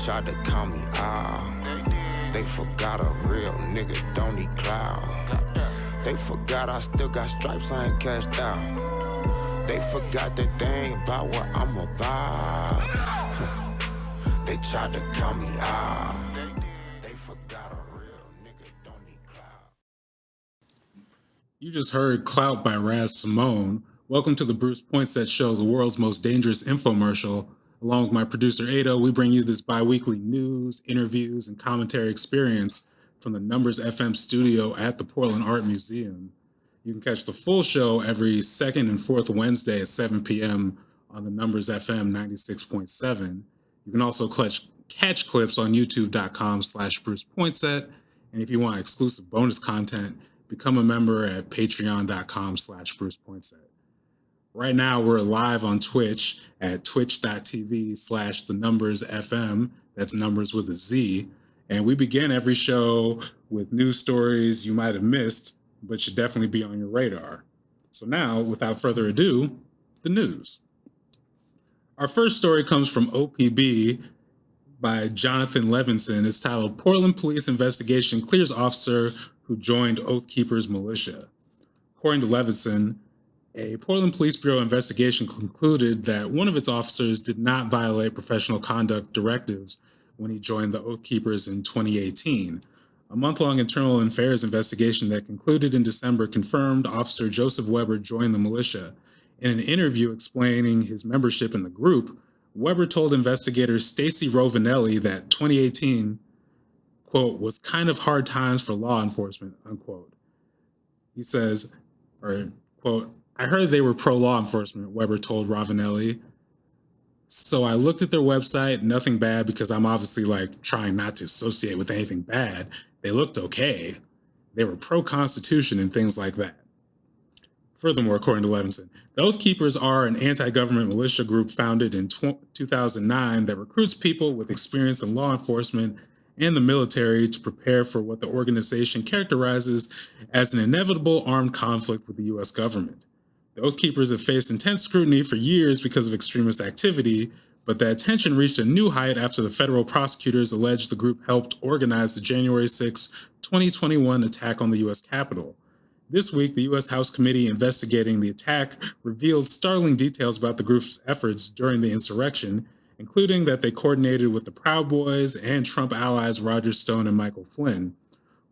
tried to call me out. They forgot a real nigga don't need clout. They forgot I still got stripes, I ain't cashed out. They forgot that they ain't about what I'm about. They tried to call me out. They forgot a real nigga don't need clout. You just heard Clout by Raz Simone. Welcome to the Bruce Poinsette Show, the world's most dangerous infomercial. Along with my producer Ado, we bring you this bi-weekly news, interviews, and commentary experience from the Numbers FM studio at the Portland Art Museum. You can catch the full show every second and fourth Wednesday at 7 p.m. on the Numbers FM 96.7. You can also catch clips on youtube.com/Bruce Poinsette. And if you want exclusive bonus content, become a member at patreon.com/Bruce Poinsette. Right now, we're live on Twitch at twitch.tv/thenumbersfm. That's numbers with a Z. And we begin every show with news stories you might have missed, but should definitely be on your radar. So now, without further ado, the news. Our first story comes from OPB by Jonathan Levinson. It's titled, Portland Police Investigation Clears Officer Who Joined Oath Keepers Militia. According to Levinson, a Portland Police Bureau investigation concluded that one of its officers did not violate professional conduct directives when he joined the Oath Keepers in 2018. A month-long internal affairs investigation that concluded in December confirmed Officer Joseph Weber joined the militia. In an interview explaining his membership in the group, Weber told investigator Stacy Rovinelli that 2018, quote, was kind of hard times for law enforcement, unquote. He says, or quote, I heard they were pro-law enforcement, Weber told Rovinelli. So I looked at their website, nothing bad, because I'm obviously like trying not to associate with anything bad. They looked okay. They were pro-Constitution and things like that. Furthermore, according to Levinson, the Oath Keepers are an anti-government militia group founded in 2009 that recruits people with experience in law enforcement and the military to prepare for what the organization characterizes as an inevitable armed conflict with the U.S. government. The Oath Keepers have faced intense scrutiny for years because of extremist activity, but the attention reached a new height after the federal prosecutors alleged the group helped organize the January 6, 2021 attack on the U.S. Capitol. This week, the U.S. House Committee investigating the attack revealed startling details about the group's efforts during the insurrection, including that they coordinated with the Proud Boys and Trump allies Roger Stone and Michael Flynn.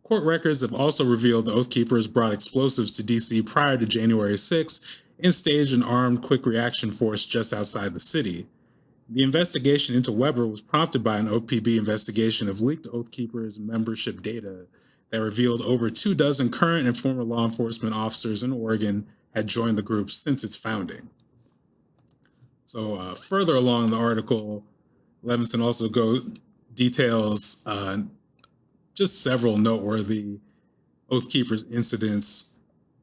Court records have also revealed the Oath Keepers brought explosives to D.C. prior to January 6 and staged an armed quick reaction force just outside the city. The investigation into Weber was prompted by an OPB investigation of leaked Oath Keepers membership data that revealed over 24 current and former law enforcement officers in Oregon had joined the group since its founding. So further along the article, Levinson also details just several noteworthy Oath Keepers incidents,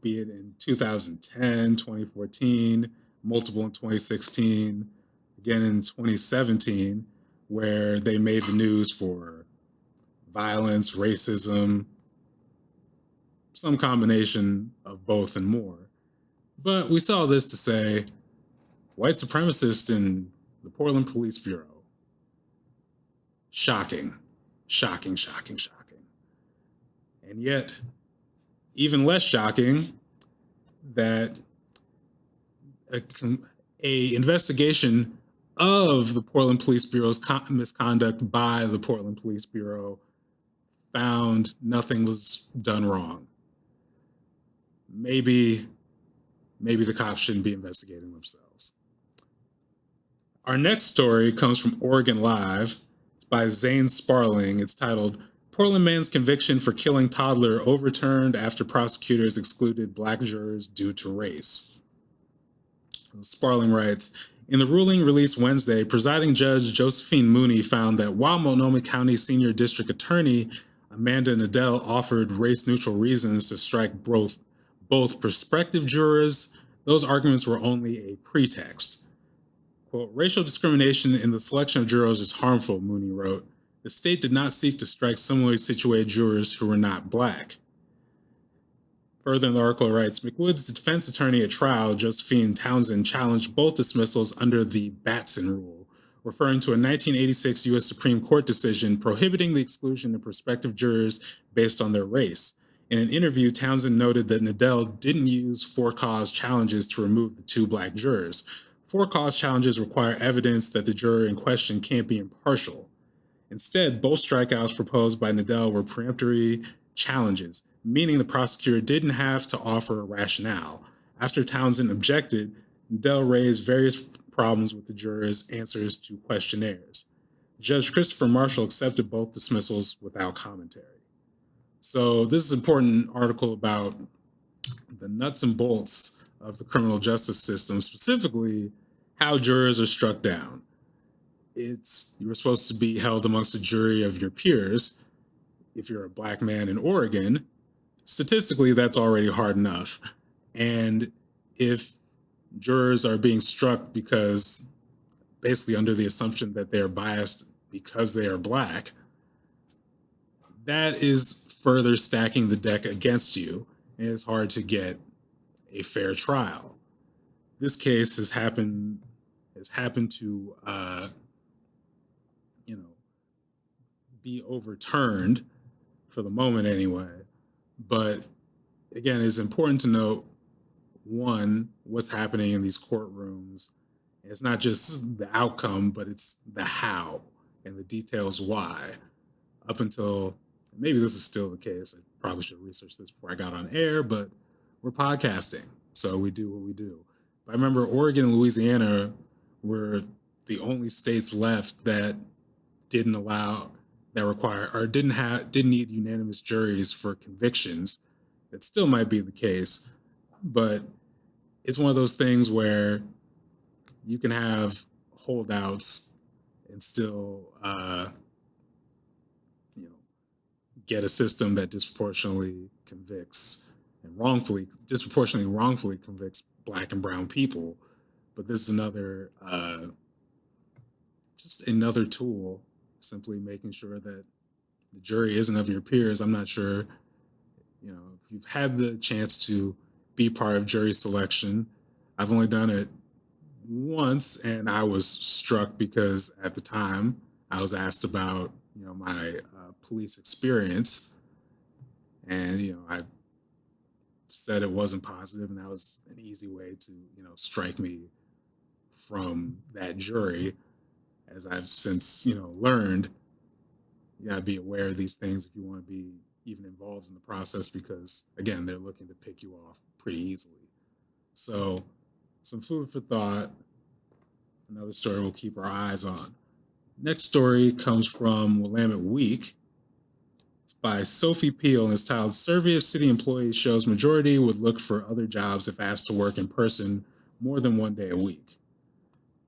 be it in 2010, 2014, multiple in 2016, again in 2017, where they made the news for violence, racism, some combination of both and more. But we saw this to say, white supremacists in the Portland Police Bureau. Shocking, shocking, shocking, shocking. And yet, even less shocking that a investigation of the Portland Police Bureau's misconduct by the Portland Police Bureau found nothing was done wrong. Maybe the cops shouldn't be investigating themselves. Our next story comes from Oregon Live. It's by Zane Sparling. It's titled, Portland Man's Conviction for Killing Toddler Overturned After Prosecutors Excluded Black Jurors Due to Race. Sparling writes, in the ruling released Wednesday, presiding judge Josephine Mooney found that while Multnomah County Senior District Attorney Amanda Nadell offered race-neutral reasons to strike both prospective jurors, those arguments were only a pretext. Quote, racial discrimination in the selection of jurors is harmful, Mooney wrote. The state did not seek to strike similarly situated jurors who were not Black. Further in the article writes, McWood's defense attorney at trial, Josephine Townsend, challenged both dismissals under the Batson rule, referring to a 1986 U.S. Supreme Court decision prohibiting the exclusion of prospective jurors based on their race. In an interview, Townsend noted that Nadell didn't use for-cause challenges to remove the 2 black jurors. For-cause challenges require evidence that the juror in question can't be impartial. Instead, both strikeouts proposed by Nadell were peremptory challenges, meaning the prosecutor didn't have to offer a rationale. After Townsend objected, Nadell raised various problems with the jurors' answers to questionnaires. Judge Christopher Marshall accepted both dismissals without commentary. So this is an important article about the nuts and bolts of the criminal justice system, specifically how jurors are struck down. You're supposed to be held amongst a jury of your peers. If you're a black man in Oregon, statistically, that's already hard enough. And if jurors are being struck because basically under the assumption that they're biased because they are black, that is further stacking the deck against you, and it's hard to get a fair trial. This case has happened to be overturned for the moment anyway. But again, it's important to note, one, what's happening in these courtrooms. It's not just the outcome, but it's the how and the details why. Up until, maybe this is still the case, I probably should have researched this before I got on air, but we're podcasting, so we do what we do. I remember Oregon and Louisiana were the only states left that didn't need unanimous juries for convictions. It still might be the case, but it's one of those things where you can have holdouts and still, get a system that disproportionately wrongfully convicts black and brown people. But this is another, just another tool, simply making sure that the jury isn't of your peers. I'm not sure, if you've had the chance to be part of jury selection. I've only done it once, and I was struck because at the time I was asked about, my police experience, and I said it wasn't positive, and that was an easy way to strike me from that jury. As I've since learned, you gotta be aware of these things if you want to be even involved in the process, because again, they're looking to pick you off pretty easily. So some food for thought. Another story we'll keep our eyes on. Next story comes from Willamette Week. It's by Sophie Peel and it's titled "Survey of City Employees Shows Majority Would Look for Other Jobs If Asked to Work in Person More Than One Day a Week."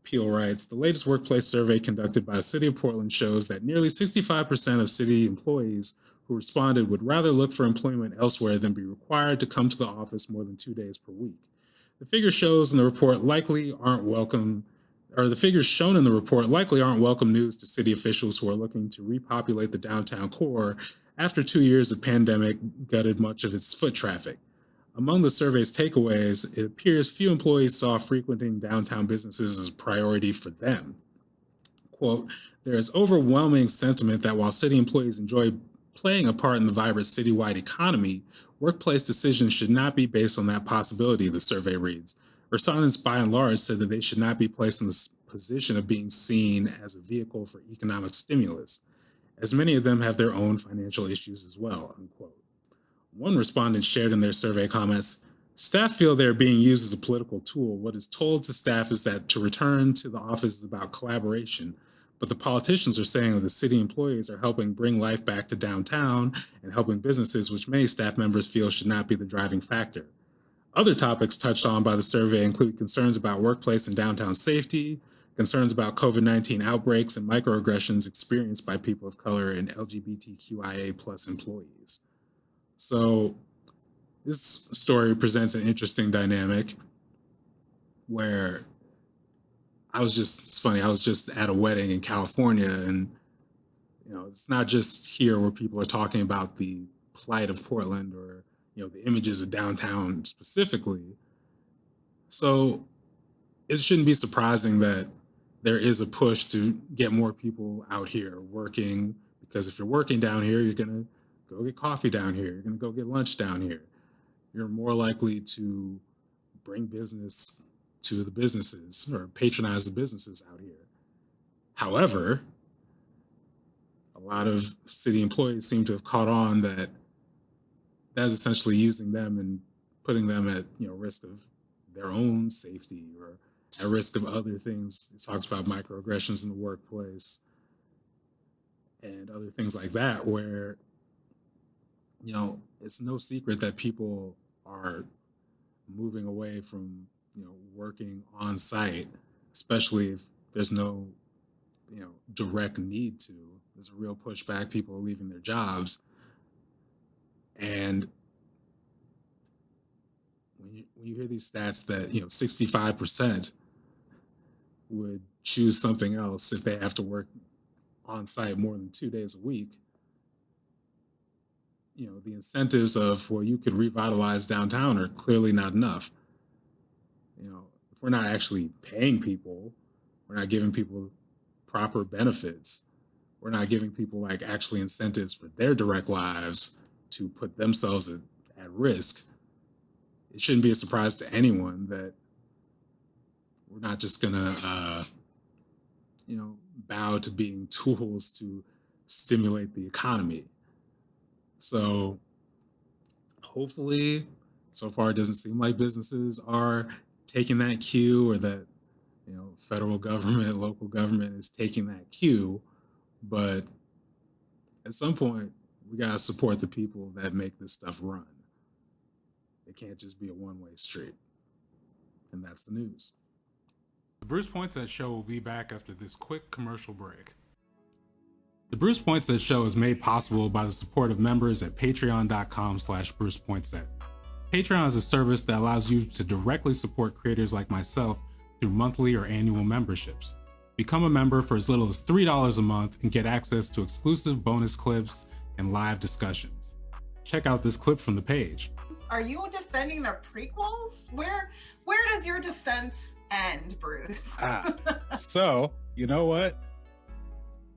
Peel writes, "The latest workplace survey conducted by the City of Portland shows that nearly 65% of city employees who responded would rather look for employment elsewhere than be required to come to the office more than 2 days per week. The figures shown in the report likely aren't welcome news to city officials who are looking to repopulate the downtown core after 2 years of pandemic gutted much of its foot traffic. Among the survey's takeaways, it appears few employees saw frequenting downtown businesses as a priority for them. Quote, there is overwhelming sentiment that while city employees enjoy playing a part in the vibrant citywide economy, workplace decisions should not be based on that possibility, the survey reads. Respondents by and large said that they should not be placed in the position of being seen as a vehicle for economic stimulus, as many of them have their own financial issues as well, unquote. One respondent shared in their survey comments, staff feel they're being used as a political tool. What is told to staff is that to return to the office is about collaboration, but the politicians are saying that the city employees are helping bring life back to downtown and helping businesses, which many staff members feel should not be the driving factor. Other topics touched on by the survey include concerns about workplace and downtown safety, concerns about COVID-19 outbreaks, and microaggressions experienced by people of color and LGBTQIA plus employees. So this story presents an interesting dynamic where it's funny, I was just at a wedding in California, and it's not just here where people are talking about the plight of Portland or the images of downtown specifically. So it shouldn't be surprising that there is a push to get more people out here working, because if you're working down here, you're going to go get coffee down here. You're going to go get lunch down here. You're more likely to bring business to the businesses or patronize the businesses out here. However, a lot of city employees seem to have caught on that that's essentially using them and putting them at risk of their own safety or at risk of other things. It talks about microaggressions in the workplace and other things like that, where it's no secret that people are moving away from working on site, especially if there's no direct need to. There's a real pushback. People are leaving their jobs, and when you hear these stats that 65% would choose something else if they have to work on site more than 2 days a week, the incentives of, well, you could revitalize downtown are clearly not enough. If we're not actually paying people, we're not giving people proper benefits, we're not giving people actually incentives for their direct lives to put themselves at risk, it shouldn't be a surprise to anyone that we're not just gonna bow to being tools to stimulate the economy. So hopefully, so far it doesn't seem like businesses are taking that cue, or that federal government, local government is taking that cue. But at some point, we gotta support the people that make this stuff run. It can't just be a one-way street. And that's the news. The Bruce Poinsette Show will be back after this quick commercial break. The Bruce Poinsette Show is made possible by the support of members at patreon.com/Bruce Poinsette. Patreon is a service that allows you to directly support creators like myself through monthly or annual memberships. Become a member for as little as $3 a month and get access to exclusive bonus clips and live discussions. Check out this clip from the page. Are you defending the prequels? Where does your defense end, Bruce? So, you know what?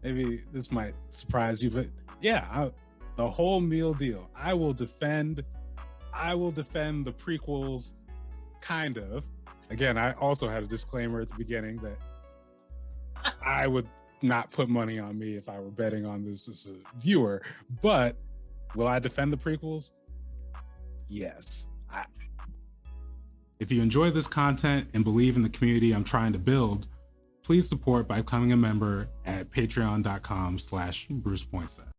Maybe this might surprise you, but yeah, the whole meal deal. I will defend the prequels, kind of. Again, I also had a disclaimer at the beginning that I would not put money on me if I were betting on this as a viewer. But will I defend the prequels? Yes. If you enjoy this content and believe in the community I'm trying to build, please support by becoming a member at patreon.com/Bruce Poinsette.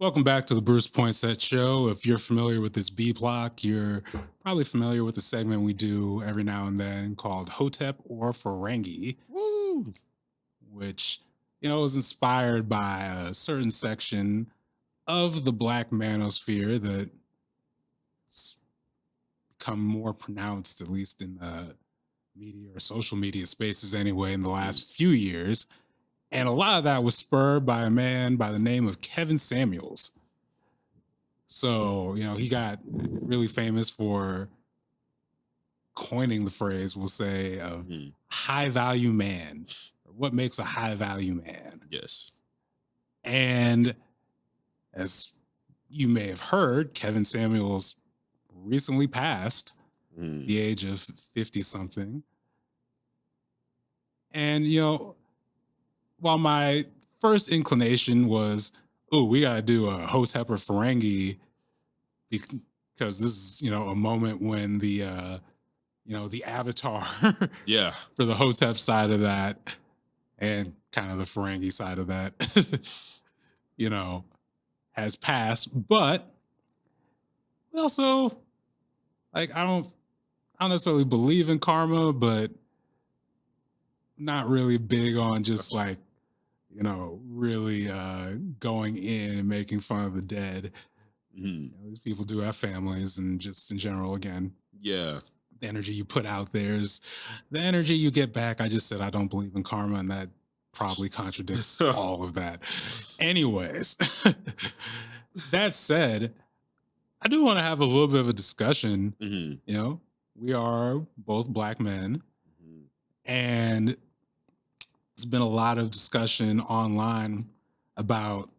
Welcome back to the Bruce Poinsette Show. If you're familiar with this B block, you're probably familiar with the segment we do every now and then called Hotep or Ferengi. Woo! Which, is inspired by a certain section of the Black manosphere that's become more pronounced, at least in the media or social media spaces anyway, in the last few years. And a lot of that was spurred by a man by the name of Kevin Samuels. So, he got really famous for coining the phrase, we'll say, of high value man. What makes a high value man? Yes. And as you may have heard, Kevin Samuels recently passed the age of 50 something. And, while my first inclination was, we got to do a Hotep or Ferengi, because this is, a moment when the avatar for the Hotep side of that and kind of the Ferengi side of that, has passed. But we also, I don't necessarily believe in karma, but not really big on just really going in and making fun of the dead. These people do have families, and just in general, again, the energy you put out there is the energy you get back. I just said I don't believe in karma, and that probably contradicts all of that. Anyways, that said, I do want to have a little bit of a discussion. We are both Black men, and there's been a lot of discussion online about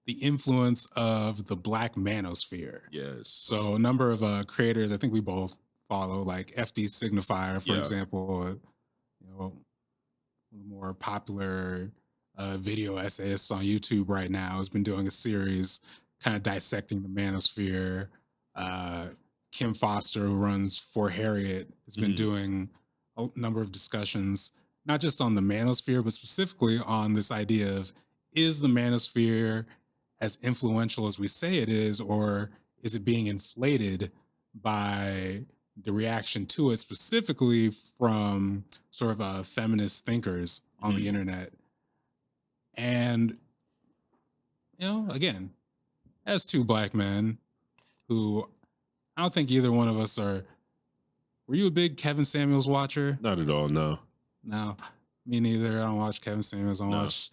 the influence of the Black manosphere. Yes. So a number of creators, I think we both follow, like FD Signifier, for example, you know, more popular video essayist on YouTube right now, has been doing a series kind of dissecting the manosphere. Kim Foster, who runs For Harriet, has been doing a number of discussions, not just on the manosphere, but specifically on this idea of, is the manosphere as influential as we say it is, or is it being inflated by the reaction to it, specifically from sort of feminist thinkers on the internet? And, you know, again, as two Black men who, I don't think either one of us are. Were you a big Kevin Samuels watcher? Not at all, no. No, me neither. I don't watch Kevin Samuels. I don't watch.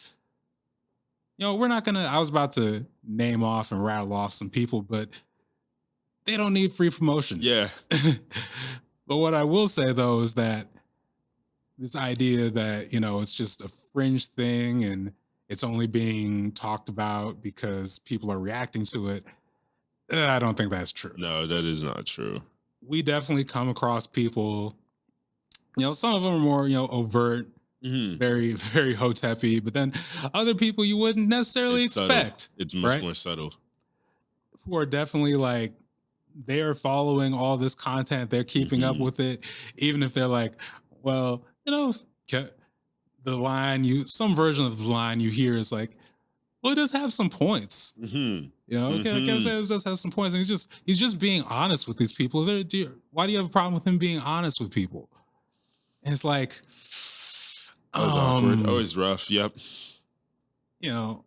You know, we're not gonna. I was about to name off and rattle off some people, but they don't need free promotion. Yeah. But what I will say though is that this idea that, you know, it's just a fringe thing and it's only being talked about because people are reacting to it, I don't think that's true. No, that is not true. We definitely come across people, you know, some of them are more, you know, overt, very, very hotep-y, but then other people you wouldn't necessarily expect. Subtle. It's much more subtle. Who are definitely like, they're following all this content, they're keeping up with it, even if they're like, well, you know, the line some version of the line you hear is like, well, it does have some points. You know, Kevin Samuels does have some points. And he's just being honest with these people. Why do you have a problem with him being honest with people? And it's like, always awkward, always rough. Yep. You know,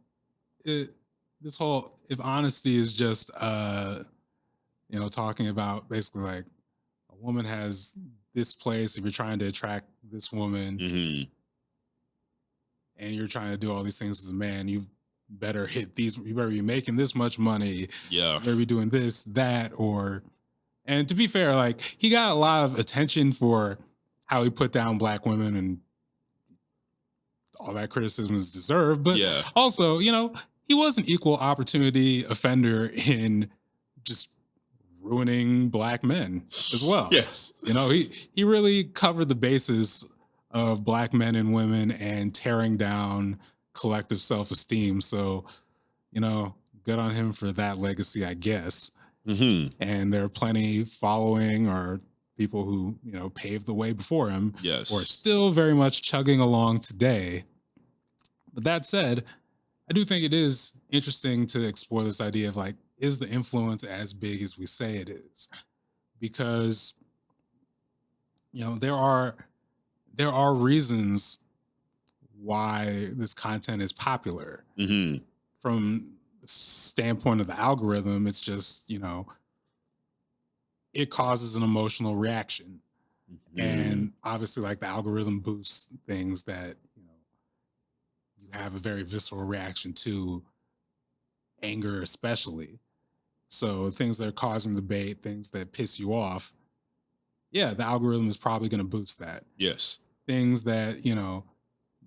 this whole, if honesty is just, you know, talking about basically like a woman has this place, if you're trying to attract this woman and you're trying to do all these things as a man, you better hit these, you better be making this much money. Yeah. You better be doing this, that, and to be fair, like he got a lot of attention for how he put down Black women, and all that criticism is deserved. But also, you know, he was an equal opportunity offender in just ruining Black men as well. Yes. You know, he really covered the bases of Black men and women and tearing down collective self-esteem. So, you know, good on him for that legacy, I guess. And there are plenty following or people who, you know, paved the way before him, or still very much chugging along today. But that said, I do think it is interesting to explore this idea of like, is the influence as big as we say it is? Because, you know, there are reasons why this content is popular. From the standpoint of the algorithm, it's just, you know, it causes an emotional reaction. And obviously, like, the algorithm boosts things that, you know, you have a very visceral reaction to, anger especially. So things that are causing debate, things that piss you off, yeah, the algorithm is probably going to boost that. Yes. Things that, you know,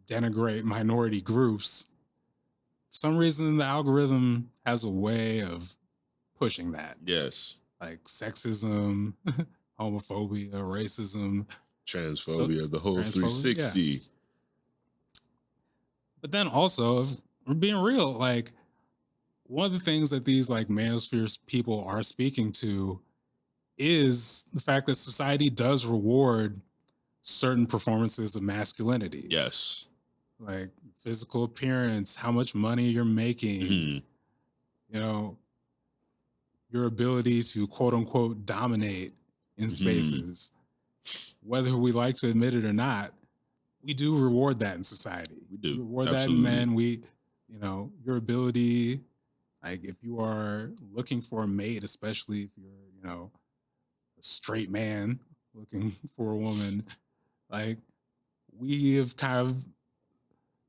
denigrate minority groups, for some reason the algorithm has a way of pushing that. Yes. Like sexism, homophobia, racism, transphobia, the whole 360. Yeah. But then also, if we're being real, like, one of the things that these like manosphere people are speaking to is the fact that society does reward certain performances of masculinity. Yes. Like physical appearance, how much money you're making, you know, your ability to quote unquote dominate in spaces. Whether we like to admit it or not, we do reward that in society. We do. We reward Absolutely. that in men. You know, your ability, like if you are looking for a mate, especially if you're, you know, a straight man looking for a woman, like we have kind of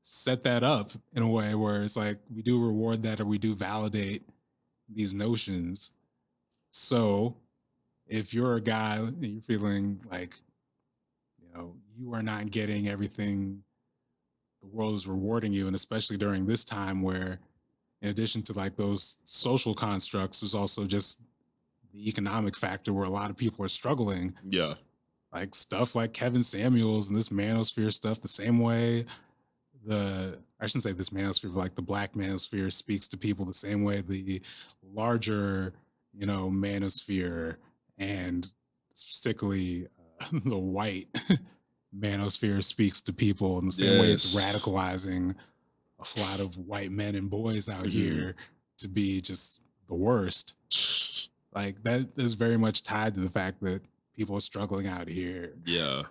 set that up in a way where it's like we do reward that, or we do validate these notions. So if you're a guy and you're feeling like, you know, you are not getting everything the world is rewarding you, and especially during this time where, in addition to like those social constructs, there's also just the economic factor where a lot of people are struggling. Yeah. Like stuff like Kevin Samuels and this manosphere stuff, the same way I shouldn't say this manosphere, but like the black manosphere speaks to people the same way the larger, manosphere and particularly the white manosphere speaks to people in the same way it's radicalizing a lot of white men and boys out here to be just the worst. Like that is very much tied to the fact that people are struggling out here. Yeah.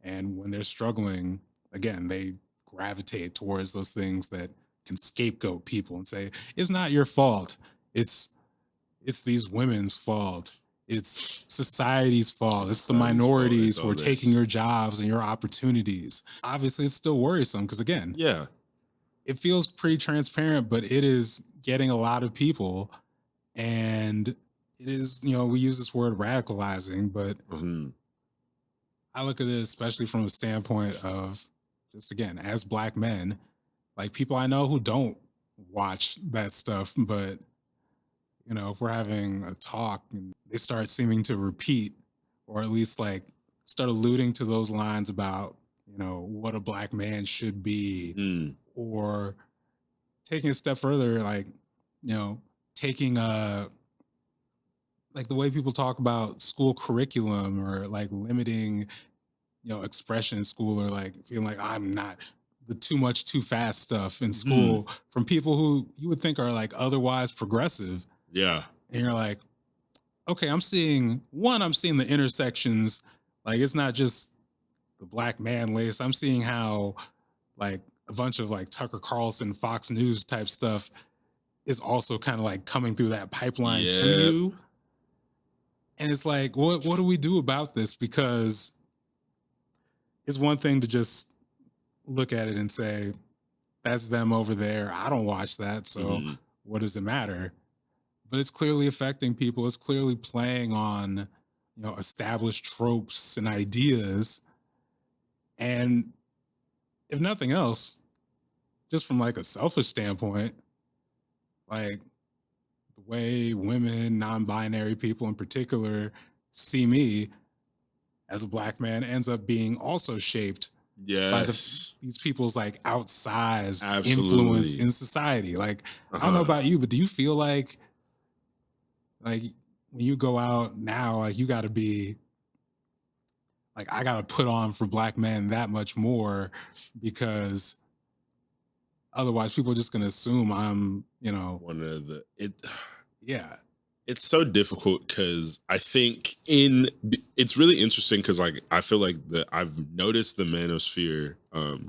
And when they're struggling, again, they gravitate towards those things that can scapegoat people and say, it's not your fault. It's these women's fault. It's society's fault. It's the minorities who are taking your jobs and your opportunities. Obviously, it's still worrisome because, again, it feels pretty transparent, but it is getting a lot of people. And it is, we use this word radicalizing, but I look at it especially from a standpoint of just, again, as black men, like people I know who don't watch that stuff, but, if we're having a talk and they start seeming to repeat or at least like start alluding to those lines about, what a black man should be or taking a step further, like, taking like the way people talk about school curriculum or like limiting, expression in school or like feeling like I'm not the too much, too fast stuff in school from people who you would think are like otherwise progressive. Yeah. And you're like, okay, I'm seeing the intersections. Like it's not just the black man lace. I'm seeing how like a bunch of like Tucker Carlson, Fox News type stuff is also kind of like coming through that pipeline to you. And it's like, what do we do about this? Because it's one thing to just look at it and say, that's them over there. I don't watch that. So what does it matter? But it's clearly affecting people. It's clearly playing on, established tropes and ideas. And if nothing else, just from like a selfish standpoint, like the way women, non-binary people in particular see me as a black man ends up being also shaped by these people's like outsized influence in society. Like, I don't know about you, but do you feel like when you go out now, like you got to be like, I got to put on for black men that much more because otherwise people are just going to assume I'm, one of the, yeah. It's so difficult because I think it's really interesting because like I feel like I've noticed the manosphere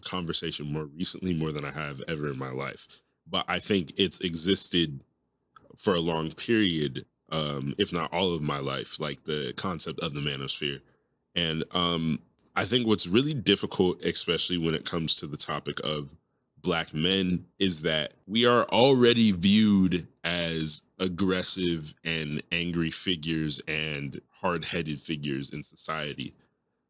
conversation more recently more than I have ever in my life, but I think it's existed for a long period, if not all of my life, like the concept of the manosphere. And I think what's really difficult, especially when it comes to the topic of black men, is that we are already viewed as aggressive and angry figures and hard-headed figures in society.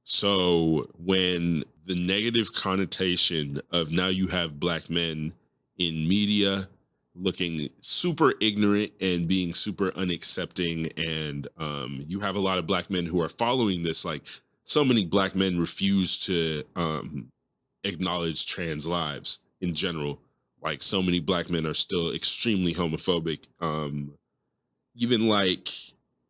So when the negative connotation of now you have black men in media looking super ignorant and being super unaccepting, and you have a lot of black men who are following this, like so many black men refuse to acknowledge trans lives in general. Like so many black men are still extremely homophobic. Even like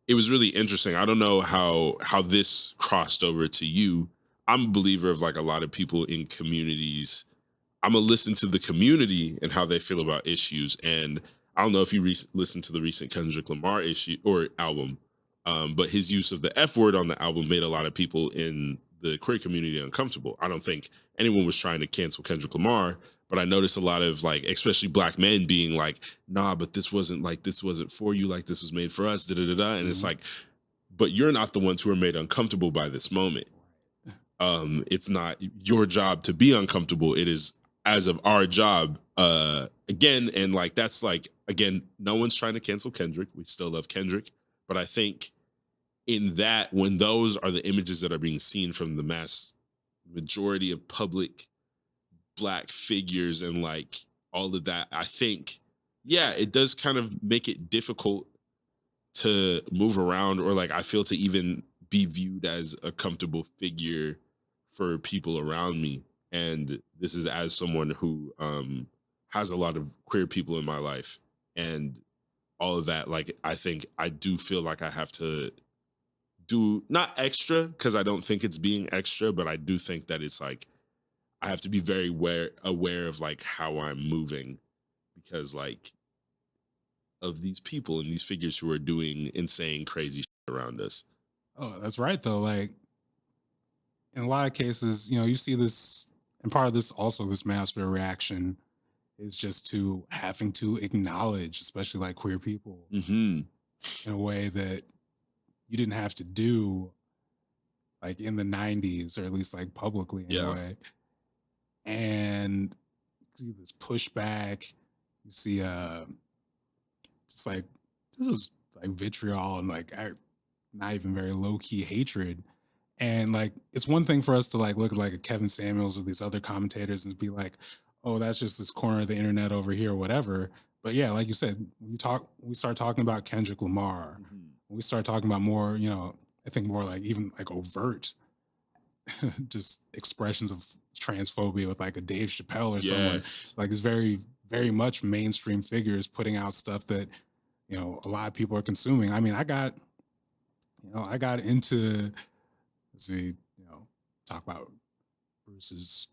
it was really interesting. I don't know how this crossed over to you. I'm a believer of like a lot of people in communities. I'm gonna listen to the community and how they feel about issues. And I don't know if you listened to the recent Kendrick Lamar issue or album, but his use of the F word on the album made a lot of people in the queer community uncomfortable. I don't think anyone was trying to cancel Kendrick Lamar, but I noticed a lot of like, especially black men being like, nah, but this wasn't for you. Like this was made for us, da-da-da-da. And it's like, but you're not the ones who are made uncomfortable by this moment. It's not your job to be uncomfortable. It is as of our job, again. And like, that's like, again, no one's trying to cancel Kendrick. We still love Kendrick. But I think in that, when those are the images that are being seen from the mass majority of public Black figures and like all of that, I think, yeah, it does kind of make it difficult to move around, or like I feel to even be viewed as a comfortable figure for people around me. And this is as someone who has a lot of queer people in my life and all of that. Like, I think I do feel like I have to do not extra, because I don't think it's being extra, but I do think that it's like I have to be very aware of like how I'm moving, because like of these people and these figures who are doing insane, crazy shit around us. Oh, that's right though. Like in a lot of cases, you know, you see this, and part of this also this mass reaction is just to having to acknowledge, especially like queer people, in a way that you didn't have to do like in the 90s, or at least like publicly anyway. And you see this pushback, you see just like this is like vitriol and like not even very low-key hatred. And like it's one thing for us to like look at like a Kevin Samuels or these other commentators and be like, oh, that's just this corner of the internet over here or whatever. But yeah, like you said, when we start talking about Kendrick Lamar, when we start talking about more, you know, I think more like even like overt just expressions of transphobia with like a Dave Chappelle or someone, like it's very, very much mainstream figures putting out stuff that, you know, a lot of people are consuming. I mean, I got into, as we, you know, talk about Bruce's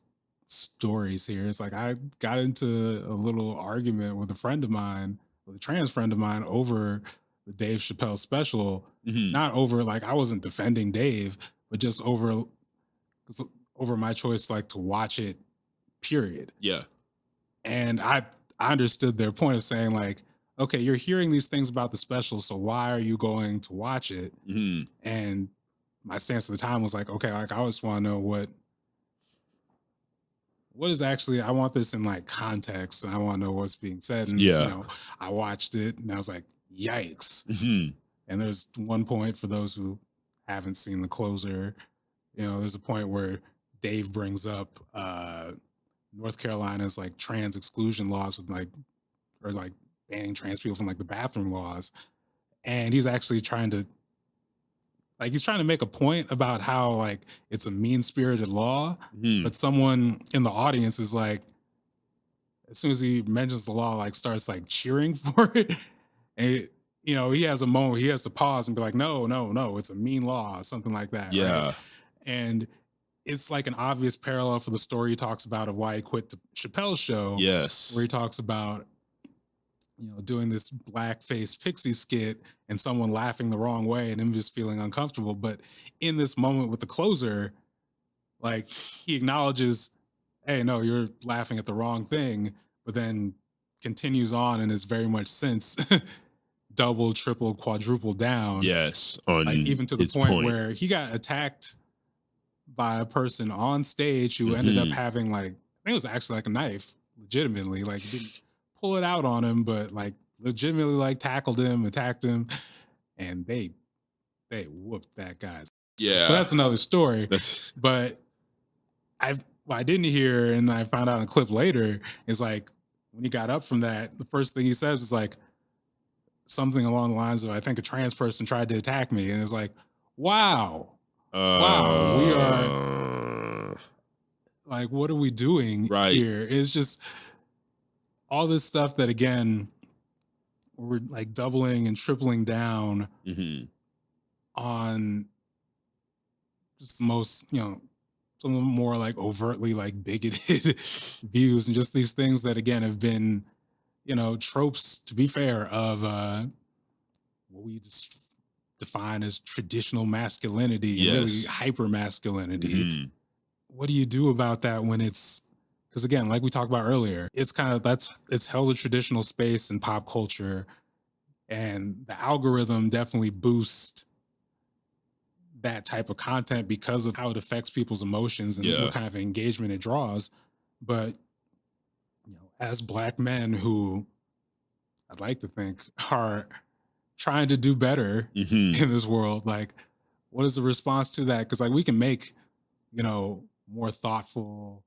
stories here. It's like I got into a little argument with a friend of mine, with a trans friend of mine, over the Dave Chappelle special. Not over like I wasn't defending Dave, but just over my choice like to watch it, period. Yeah. And I understood their point of saying like, okay, you're hearing these things about the special, so why are you going to watch it? And my stance at the time was like, okay, like I just want to know what is actually, I want this in like context, and I want to know what's being said. And you know, I watched it and I was like, yikes. And there's one point, for those who haven't seen The Closer, you know, there's a point where Dave brings up North Carolina's like trans exclusion laws with like, or like banning trans people from like the bathroom laws. And he's actually trying to make a point about how like it's a mean-spirited law, but someone in the audience is like, as soon as he mentions the law, like starts like cheering for it. And you know, he has a moment where he has to pause and be like, no, it's a mean law, something like that. Yeah. Right? And it's like an obvious parallel for the story he talks about of why he quit Chappelle's show. Yes. Where he talks about, you know, doing this blackface pixie skit and someone laughing the wrong way and him just feeling uncomfortable. But in this moment with The Closer, like he acknowledges, hey, no, you're laughing at the wrong thing, but then continues on and is very much since double, triple, quadruple down. Yes. On like, even to the point where he got attacked by a person on stage who ended up having like, I think it was actually like a knife, legitimately, like didn't pull it out on him, but like legitimately like tackled him, attacked him, and they whooped that guy's. Yeah. But that's another story. But what I didn't hear, and I found out in a clip later, is like when he got up from that, the first thing he says is like something along the lines of, I think a trans person tried to attack me. And it's like, wow, we are like, what are we doing here? It's just all this stuff that, again, we're like doubling and tripling down on just the most, you know, some of the more like overtly like bigoted views, and just these things that, again, have been, you know, tropes, to be fair, of what we just define as traditional masculinity, and really hyper masculinity. What do you do about that when it's, because again, like we talked about earlier, it's kind of, it's held a traditional space in pop culture, and the algorithm definitely boosts that type of content because of how it affects people's emotions and what kind of engagement it draws. But, you know, as Black men who I'd like to think are trying to do better in this world, like, what is the response to that? Because like we can make, you know, more thoughtful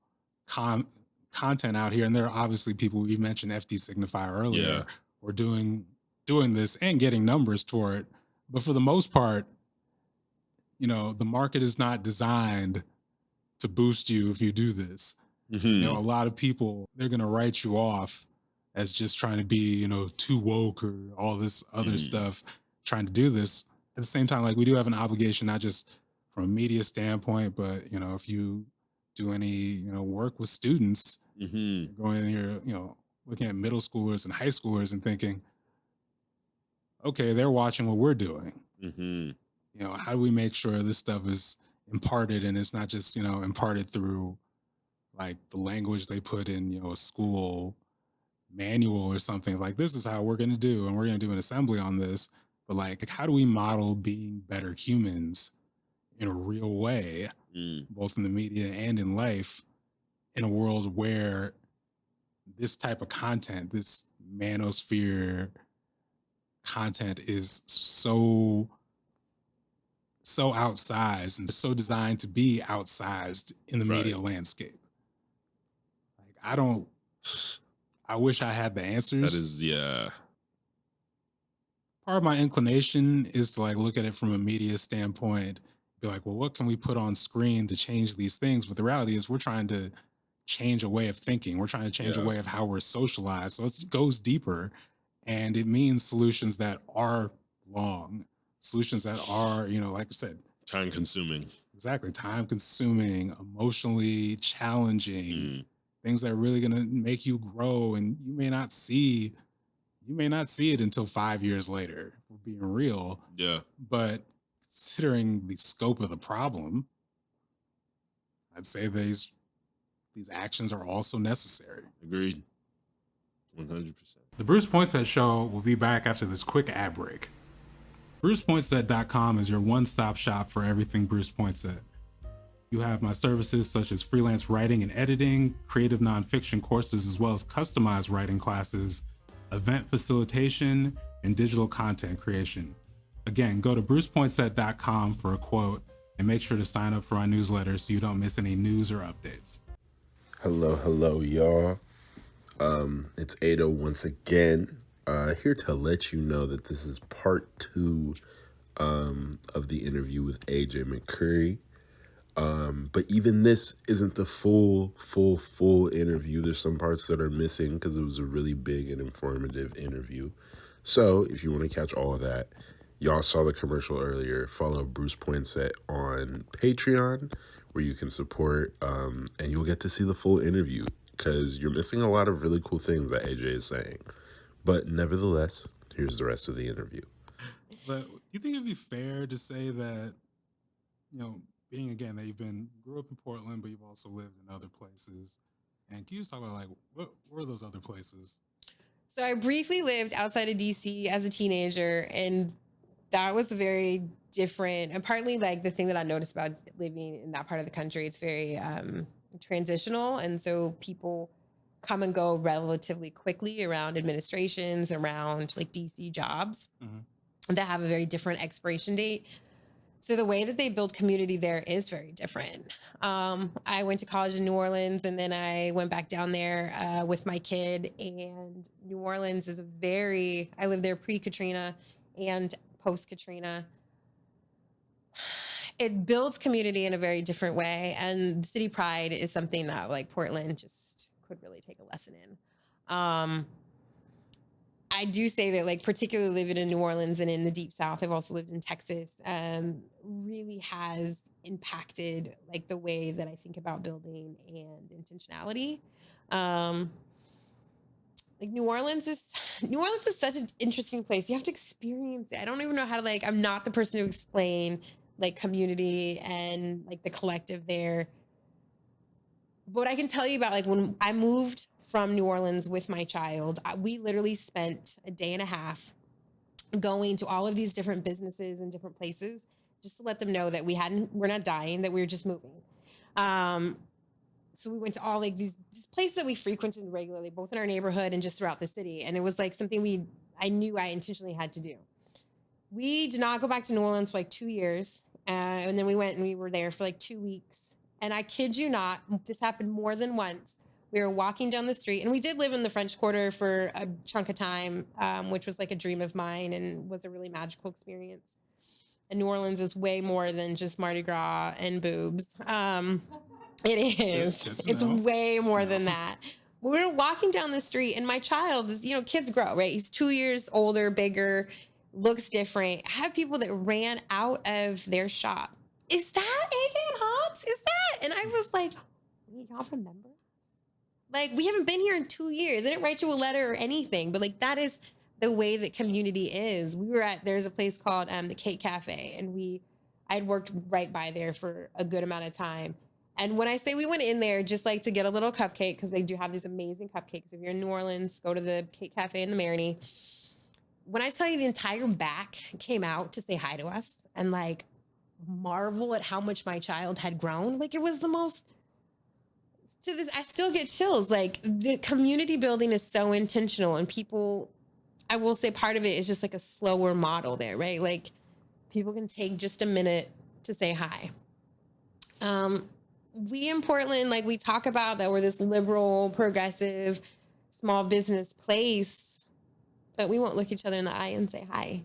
content out here, and there are obviously people, we mentioned FD Signify earlier, or doing this and getting numbers toward it. But for the most part, you know, the market is not designed to boost you if you do this. Mm-hmm. You know, a lot of people, they're going to write you off as just trying to be, you know, too woke or all this other stuff, trying to do this. At the same time, like, we do have an obligation, not just from a media standpoint, but, you know, if you do any, you know, work with students, you're going in here, you know, looking at middle schoolers and high schoolers and thinking, okay, they're watching what we're doing. You know, how do we make sure this stuff is imparted and it's not just, you know, imparted through like the language they put in, you know, a school manual or something. Like, this is how we're going to do, and we're going to do an assembly on this. But like, how do we model being better humans in a real way, both in the media and in life, in a world where this type of content, this manosphere content, is so outsized and so designed to be outsized in the media landscape. Like, I wish I had the answers. That is, Part of my inclination is to like look at it from a media standpoint, be like, well, what can we put on screen to change these things? But the reality is we're trying to change a way of thinking. We're trying to change a way of how we're socialized. So it goes deeper, and it means solutions that are long, solutions that are, you know, like I said, time consuming. Exactly. Time consuming, emotionally challenging, things that are really going to make you grow. And you may not see it until 5 years later, if we're being real. Yeah. But considering the scope of the problem, I'd say these actions are also necessary. Agreed. 100%. The Bruce Poinsette Show will be back after this quick ad break. BrucePoinsette.com is your one-stop shop for everything Bruce Poinsette. You have my services such as freelance writing and editing, creative nonfiction courses, as well as customized writing classes, event facilitation, and digital content creation. Again, go to BrucePoinsette.com for a quote and make sure to sign up for my newsletter so you don't miss any news or updates. Hello, y'all. It's Ado once again, here to let you know that this is part 2 of the interview with AJ McCurry. But even this isn't the full interview. There's some parts that are missing because it was a really big and informative interview. So if you want to catch all of that, y'all saw the commercial earlier. Follow Bruce Poinsette on Patreon, where you can support, and you'll get to see the full interview, because you're missing a lot of really cool things that AJ is saying. But nevertheless, here's the rest of the interview. But do you think it'd be fair to say that, you know, being, again, that you grew up in Portland, but you've also lived in other places, and can you just talk about, like, what were those other places? So I briefly lived outside of DC as a teenager, and that was very different. And partly, like, the thing that I noticed about living in that part of the country, it's very transitional. And so people come and go relatively quickly around administrations, around like DC jobs that have a very different expiration date. So the way that they build community there is very different. I went to college in New Orleans, and then I went back down there with my kid. And New Orleans is I lived there pre-Katrina and post-Katrina. It builds community in a very different way. And city pride is something that, like, Portland just could really take a lesson in. I do say that, like, particularly living in New Orleans and in the Deep South, I've also lived in Texas, really has impacted, like, the way that I think about building and intentionality. Like, New Orleans is such an interesting place. You have to experience it. I don't even know how to, like, I'm not the person to explain, like, community and, like, the collective there. But what I can tell you about, like, when I moved from New Orleans with my child, we literally spent a day and a half going to all of these different businesses and different places just to let them know that we're not dying, that we were just moving. So we went to all, like, these places that we frequented regularly, both in our neighborhood and just throughout the city. And it was, like, something I knew I intentionally had to do. We did not go back to New Orleans for like 2 years. And then we went and we were there for like 2 weeks. And I kid you not, this happened more than once. We were walking down the street, and we did live in the French Quarter for a chunk of time, which was like a dream of mine and was a really magical experience. And New Orleans is way more than just Mardi Gras and boobs. It is. It's way more than that. We were walking down the street, and my child is, kids grow, right? He's 2 years older, bigger, looks different. I have people that ran out of their shop. Is that AJ and Hobbs? Is that? And I was like, y'all remember? Like, we haven't been here in 2 years. I didn't write you a letter or anything, but like, that is the way that community is. There's a place called the Cake Cafe, and I'd worked right by there for a good amount of time. And when I say we went in there just like to get a little cupcake, because they do have these amazing cupcakes. If you're in New Orleans, go to the Cake Cafe in the Marigny. When I tell you the entire back came out to say hi to us and like marvel at how much my child had grown, like it was the most, to this, I still get chills. Like the community building is so intentional, and people, I will say part of it is just like a slower model there, right? Like people can take just a minute to say hi. We in Portland, like we talk about that we're this liberal, progressive, small business place, but we won't look each other in the eye and say hi.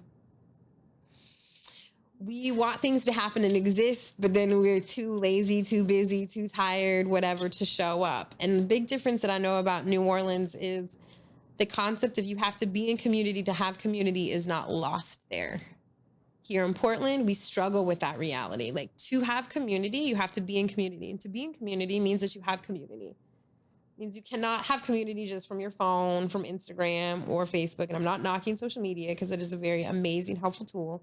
We want things to happen and exist, but then we're too lazy, too busy, too tired, whatever, to show up. And the big difference that I know about New Orleans is the concept of you have to be in community to have community is not lost there. Here in Portland, we struggle with that reality. Like, to have community, you have to be in community. And to be in community means that you have community. It means you cannot have community just from your phone, from Instagram or Facebook. And I'm not knocking social media, because it is a very amazing, helpful tool.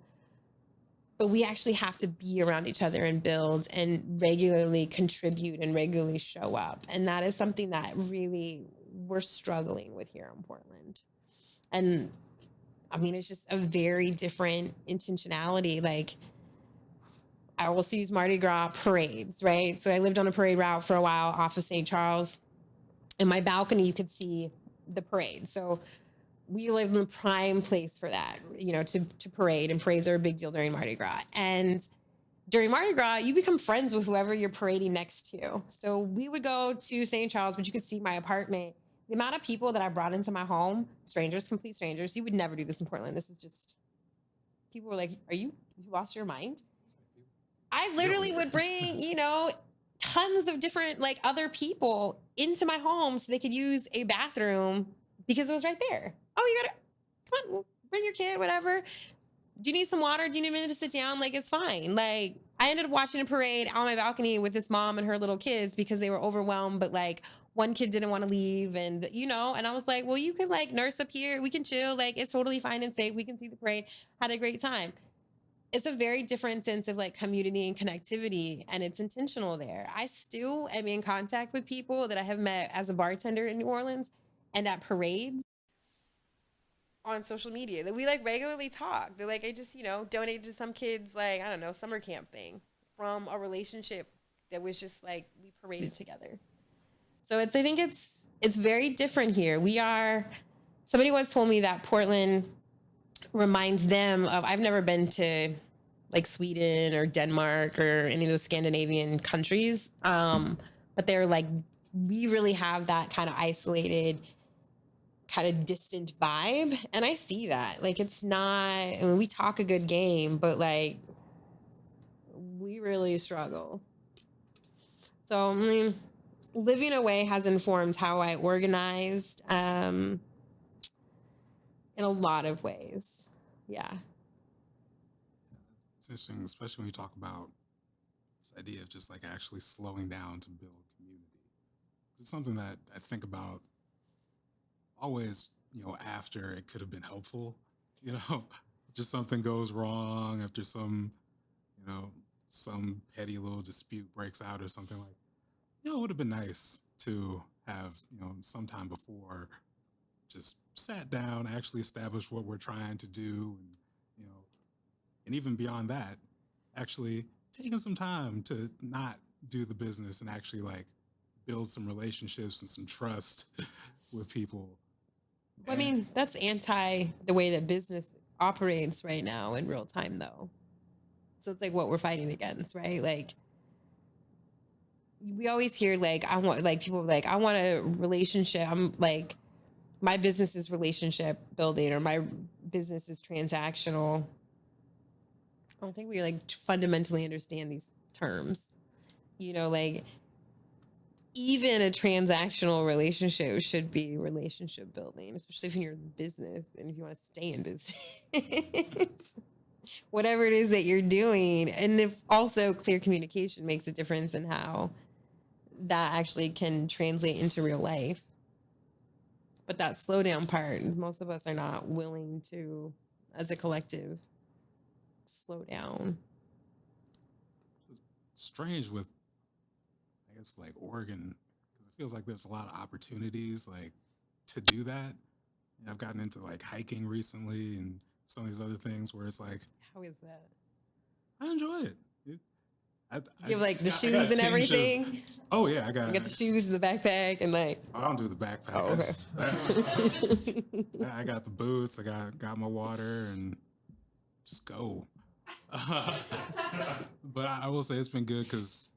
But we actually have to be around each other and build and regularly contribute and regularly show up. And that is something that really we're struggling with here in Portland. And I mean, it's just a very different intentionality. Like, I also use Mardi Gras parades, right? So I lived on a parade route for a while off of St. Charles. In my balcony, you could see the parade. So we lived in the prime place for that, to parade. And parades are a big deal during Mardi Gras. And during Mardi Gras, you become friends with whoever you're parading next to. So we would go to St. Charles, but you could see my apartment. The amount of people that I brought into my home, strangers, complete strangers, you would never do this in Portland. This is just, people were like, you lost your mind? I literally would bring, tons of different, like, other people into my home so they could use a bathroom because it was right there. Oh, you gotta, come on, bring your kid, whatever. Do you need some water? Do you need a minute to sit down? Like, it's fine. Like, I ended up watching a parade on my balcony with this mom and her little kids because they were overwhelmed, but like, one kid didn't want to leave, and and I was like, well, you can like nurse up here. We can chill. Like, it's totally fine and safe. We can see the parade. Had a great time. It's a very different sense of like community and connectivity, and it's intentional there. I still am in contact with people that I have met as a bartender in New Orleans and at parades on social media that we like regularly talk. They're like, I just, donated to some kids, like, I don't know, summer camp thing from a relationship that was just like, we paraded together. So I think it's very different here. Somebody once told me that Portland reminds them of, I've never been to like Sweden or Denmark or any of those Scandinavian countries. But they're like, we really have that kind of isolated, kind of distant vibe. And I see that. Like, it's not, I mean, we talk a good game, but like, we really struggle. So, I mean, living away has informed how I organized in a lot of ways. Yeah. It's interesting, especially when you talk about this idea of just like actually slowing down to build community. It's something that I think about always, after it could have been helpful, just something goes wrong after some petty little dispute breaks out or something, like, it would have been nice to have, sometime before just sat down, actually established what we're trying to do. And, and even beyond that, actually taking some time to not do the business and actually like build some relationships and some trust with people. I mean, that's anti the way that business operates right now in real time, though. So it's like what we're fighting against, right? Like, we always hear like, I want, like, people are like, I want a relationship. I'm like, my business is relationship building, or my business is transactional. I don't think we like fundamentally understand these terms. You know, like, even a transactional relationship should be relationship building, especially if you're in business and if you want to stay in business. Whatever it is that you're doing. And if also clear communication makes a difference in how that actually can translate into real life. But that slowdown part, most of us are not willing to, as a collective, slow down. Strange with, I guess, like Oregon, because it feels like there's a lot of opportunities like to do that. And I've gotten into like hiking recently and some of these other things where it's like, How is that? I enjoy it. You have like the shoes and everything? Oh yeah, I You got got the shoes and the backpack and like. I don't do the backpack. I got the boots. I got my water and just go. But I will say it's been good because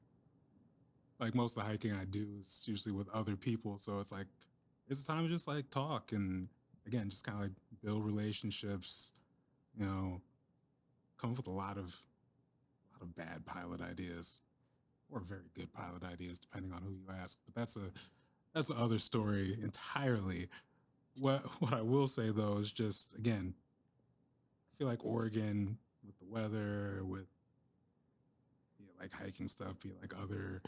like most of the hiking I do is usually with other people, so it's like it's a time to just like talk and again just kind of like build relationships. You know, come up with a lot of bad pilot ideas or very good pilot ideas depending on who you ask. But that's the other story entirely. What I will say though is just again, I feel like Oregon with the weather, with like hiking stuff, be like other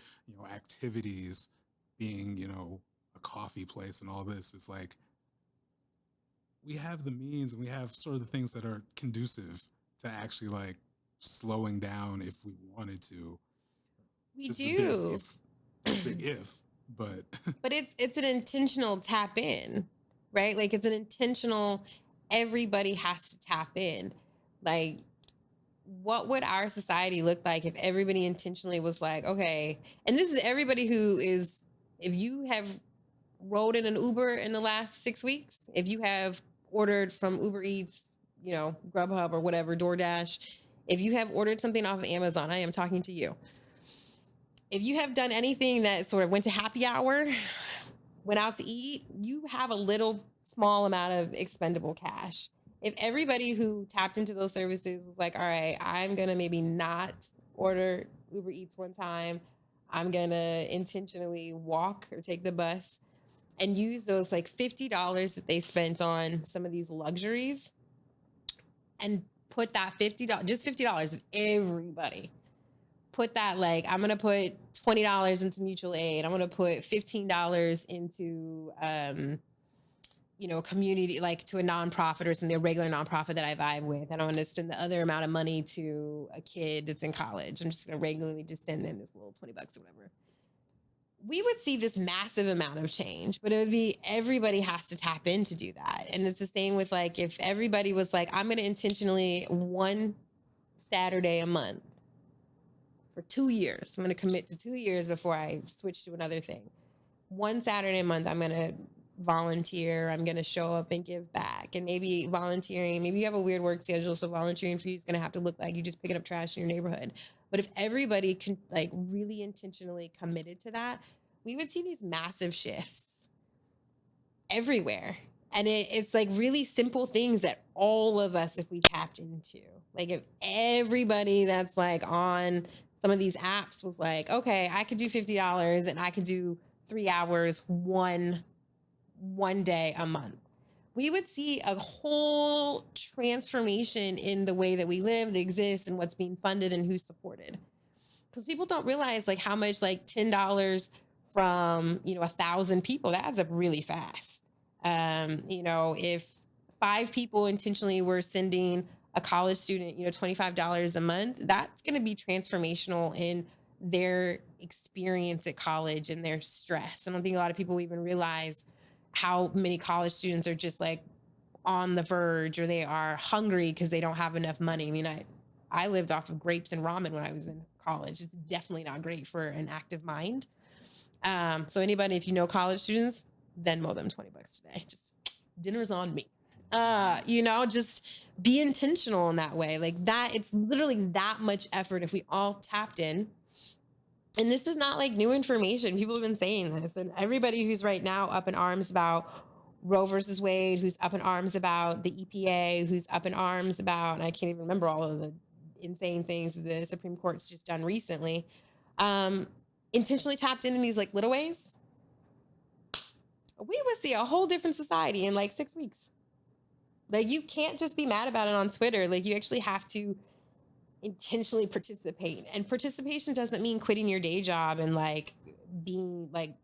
activities, being a coffee place and all this. It's like we have the means and we have sort of the things that are conducive to actually like slowing down if we wanted to. We Just do. It's a big if, but But it's an intentional tap in, right? Like it's an intentional, everybody has to tap in. Like, what would our society look like if everybody intentionally was like, okay, and this is everybody who is, if you have rode in an Uber in the last 6 weeks, if you have ordered from Uber Eats, Grubhub or whatever, DoorDash, if you have ordered something off of Amazon, I am talking to you. If you have done anything that sort of went to happy hour, went out to eat, you have a little small amount of expendable cash. If everybody who tapped into those services was like, all right, I'm going to maybe not order Uber Eats one time. I'm going to intentionally walk or take the bus and use those like $50 that they spent on some of these luxuries and put that $50, just $50 of everybody. Put that, like, I'm going to put $20 into mutual aid. I'm going to put $15 into, community, like to a nonprofit or something, a regular nonprofit that I vibe with. And I'm going to spend the other amount of money to a kid that's in college. I'm just going to regularly just send them this little $20 or whatever. We would see this massive amount of change, but it would be everybody has to tap in to do that. And it's the same with like, if everybody was like, I'm going to intentionally one Saturday a month for 2 years. I'm going to commit to 2 years before I switch to another thing. One Saturday a month, I'm going to volunteer. I'm going to show up and give back. And maybe volunteering, maybe you have a weird work schedule, so volunteering for you is going to have to look like you just picking up trash in your neighborhood. But if everybody can like really intentionally committed to that, we would see these massive shifts everywhere. And it's like really simple things that all of us, if we tapped into, like if everybody that's like on some of these apps was like, okay, I could do $50 and I could do 3 hours one day a month, we would see a whole transformation in the way that we live, that exists, and what's being funded and who's supported. Because people don't realize like how much like $10 from 1,000 people, that adds up really fast. If 5 people intentionally were sending a college student, $25 a month, that's going to be transformational in their experience at college and their stress. I don't think a lot of people even realize how many college students are just like on the verge, or they are hungry because they don't have enough money. I mean, I lived off of grapes and ramen when I was in college. It's definitely not great for an active mind. So anybody, if you know college students, Venmo them $20 today. Just dinner's on me. Just be intentional in that way. Like that, it's literally that much effort. If we all tapped in And this is not like new information. People have been saying this. And everybody who's right now up in arms about Roe versus Wade, who's up in arms about the EPA, who's up in arms about, and I can't even remember all of the insane things the Supreme Court's just done recently, intentionally tapped in these like little ways, we would see a whole different society in like 6 weeks. Like, you can't just be mad about it on Twitter. Like, you actually have to intentionally participate. And participation doesn't mean quitting your day job and like being like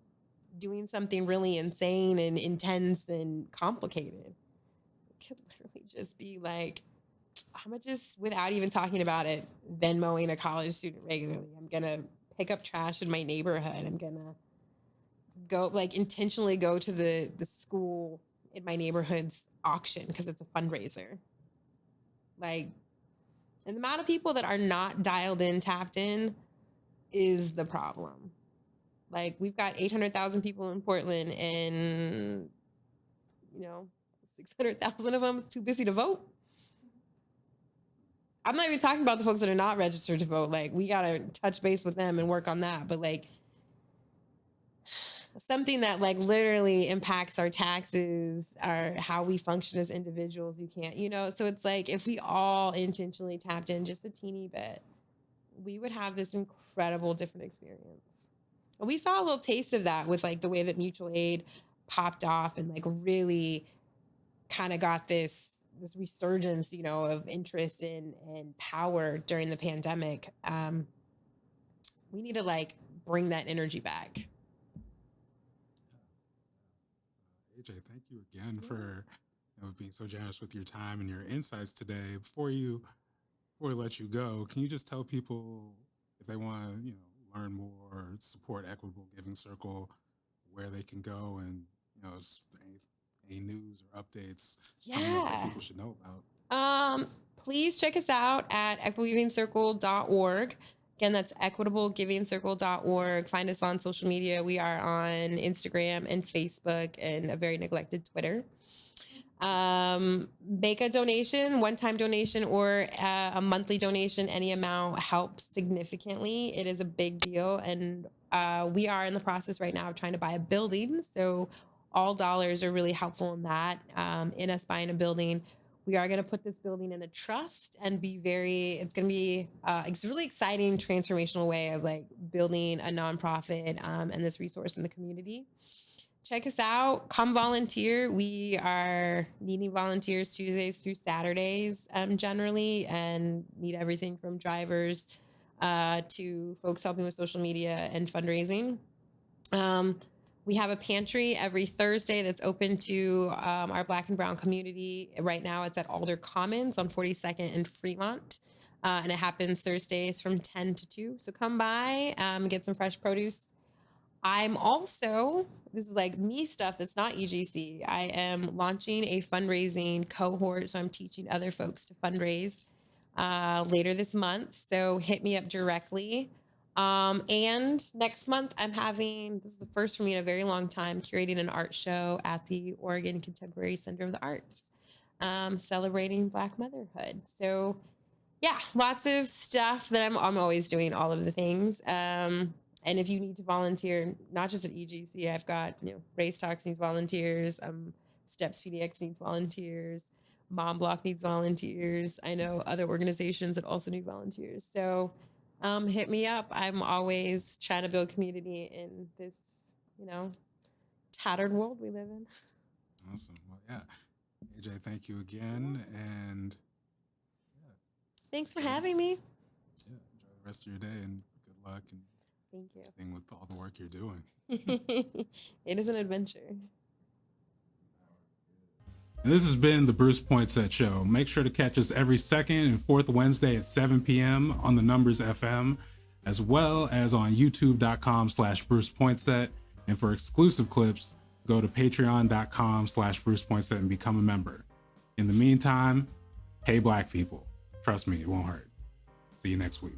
doing something really insane and intense and complicated. It could literally just be like, I'm gonna just, without even talking about it, Venmoing a college student regularly. I'm gonna pick up trash in my neighborhood. I'm gonna go like intentionally go to the school in my neighborhood's auction because it's a fundraiser. Like, and the amount of people that are not dialed in, tapped in is the problem. Like, we've got 800,000 people in Portland and, 600,000 of them too busy to vote. I'm not even talking about the folks that are not registered to vote. Like, we got to touch base with them and work on that. But like, something that like literally impacts our taxes, our how we function as individuals, you can't, so it's like, if we all intentionally tapped in just a teeny bit, we would have this incredible different experience. And we saw a little taste of that with like the way that mutual aid popped off and like really kind of got this resurgence, of interest and power during the pandemic. We need to like bring that energy back. AJ, thank you again for being so generous with your time and your insights today. Before we let you go, can you just tell people if they want to, learn more or support Equitable Giving Circle, where they can go and, any news or updates that people should know about? Please check us out at equitablegivingcircle.org. Again, that's equitablegivingcircle.org. Find us on social media. We are on Instagram and Facebook and a very neglected Twitter. Make a donation, one-time donation or a monthly donation. Any amount helps significantly. It is a big deal. And we are in the process right now of trying to buy a building. So all dollars are really helpful in that, in us buying a building. We are going to put this building in a trust and it's going to be a really exciting, transformational way of like building a nonprofit and this resource in the community. Check us out. Come volunteer. We are needing volunteers Tuesdays through Saturdays generally, and need everything from drivers to folks helping with social media and fundraising. We have a pantry every Thursday that's open to our Black and Brown community. Right now it's at Alder Commons on 42nd and Fremont. And it happens Thursdays from 10 to 2. So come by and get some fresh produce. I'm also, this is like me stuff that's not EGC. I am launching a fundraising cohort. So I'm teaching other folks to fundraise later this month. So hit me up directly. And next month I'm this is the first for me in a very long time, curating an art show at the Oregon Contemporary Center of the Arts, celebrating Black motherhood. So yeah, lots of stuff that I'm always doing all of the things. And if you need to volunteer, not just at EGC, I've got, Race Talks needs volunteers. Steps PDX needs volunteers. Mom Block needs volunteers. I know other organizations that also need volunteers. So hit me up. I'm always trying to build community in this, tattered world we live in. Awesome. Well, yeah. AJ, thank you again. And thanks for having me. Yeah, enjoy the rest of your day and good luck. And thank you. With all the work you're doing. It is an adventure. And this has been the Bruce Poinsette Show. Make sure to catch us every second and fourth Wednesday at 7 p.m. on the Numbers FM, as well as on youtube.com/Bruce Poinsette. And for exclusive clips, go to patreon.com/Bruce Poinsette and become a member. In the meantime, hey Black people. Trust me, it won't hurt. See you next week.